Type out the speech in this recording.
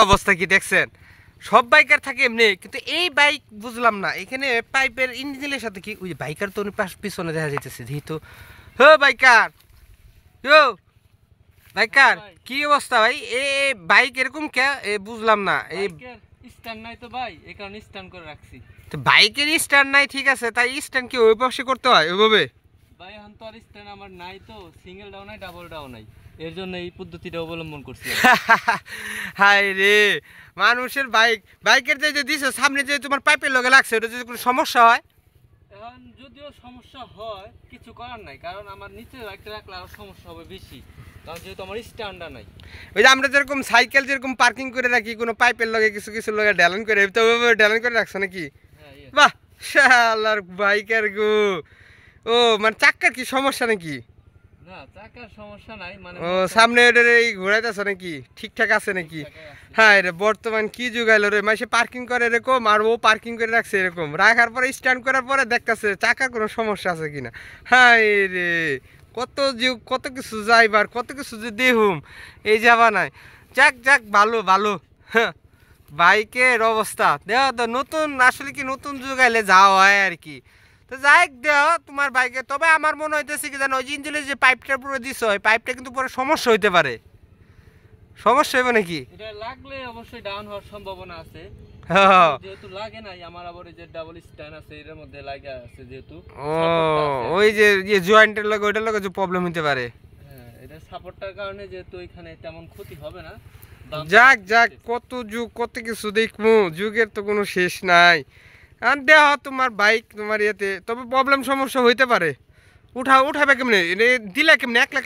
অবস্থা কি দেখছেন? সব বাইকার থাকে এমনি, কিন্তু এই বাইক বুঝলাম না, এখানে পাইপের ইঞ্জিনের সাথে কি ওই বাইকার তো পিছনে দেখা যাইতেছে যেহেতু। হো বাইকার, হো বাইকার, কি অবস্থা ভাই? এ বাইক এরকম কে বুঝলাম না। এই স্ট্যান্ড নাই তো ভাই, এই কারণে স্ট্যান্ড করে রাখছি। তো বাইকের স্ট্যান্ড নাই, ঠিক আছে, তাই স্ট্যান্ড কি ওই পাশে করতে হয় ওইভাবে? ভাই এখন তো আর স্ট্যান্ড আমার নাই, তো সিঙ্গেল ডাও নাই, ডাবল ডাও নাই, এর জন্য এই পদ্ধতিটা অবলম্বন করছি। হায় রে, মানুষের বাইকের যে দিছো সামনে যে তোমার পাইপের লগে লাগছে, ওটা যদি কোনো সমস্যা হয়? এখন যদিও সমস্যা হয়, কিছু করার নাই, কারণ আমার নিচে বাইকটা রাখলে আরো সমস্যা হবে বেশি, কারণ যেহেতু আমার স্ট্যান্ডটা নাই। ওই যে আমরা যেরকম সাইকেল যেরকম পার্কিং করে রাখি, কোনো পাইপের লগে কিছু কিছু লগে ড্যালেন করে, তো ওইভাবে ড্যালেন করে রাখছো নাকি? হ্যাঁ, বাহ, শালার বাইকার গো। ও মানে চাক্কার কি সমস্যা নাকি? না, চাকার সমস্যা নাই, মানে ও সামনে ওটার এই ঘোরাইতেছ নাকি? ঠিকঠাক আছে নাকি? হ্যাঁ রে, বর্তমান কি যুগ আইলো রে, মাসে পার্কিং করে এরকম আর ও পার্কিং করে রাখছে এরকম, রাখার পরে স্ট্যান্ড করার পরে দেখতেছে চাকার কোনো সমস্যা আছে কিনা। হ্যাঁ রে, কত যুগ, কত কিছু যাইবার, কত কিছু যে দেহুম এই যাবা নাই। যাক যাক, ভালো ভালো। হ্যাঁ, বাইকের অবস্থা দেখ তো নতুন, আসলে কি নতুন যুগ আইলে যাওয়া হয় আর কি। তো যাই দেহ তোমার বাইকে, তবে আমার মনে হইতেছে কি জানো, ওই যে ইঞ্জিনের যে পাইপটা পুরো দিছ, ওই পাইপটা কিন্তু পরে সমস্যা হইতে পারে। সমস্যা হইবে নাকি? এটা লাগলে অবশ্যই ডাউন হওয়ার সম্ভাবনা আছে, হ্যাঁ। যেহেতু লাগে নাই আমার, আবার এই যে ডাবল স্ট্যান্ড আছে এর মধ্যে লাগা আছে যেহেতু। ও ওই যে জয়েন্টের লগে ওইটার লগে যে প্রবলেম হইতে পারে। হ্যাঁ, এটা সাপোর্টটার কারণে যেহেতু এখানে তেমন ক্ষতি হবে না। যাক যাক, কত যুগ, কত কিছু দেখমু, যুগের তো কোনো শেষ নাই। আর দেহ তোমার বাইক তোমার ইয়েতে, তবে প্রবলেম সমস্যা হইতে পারে। উঠাবে কেমনে, দিলা কেমনে, 1 লাখ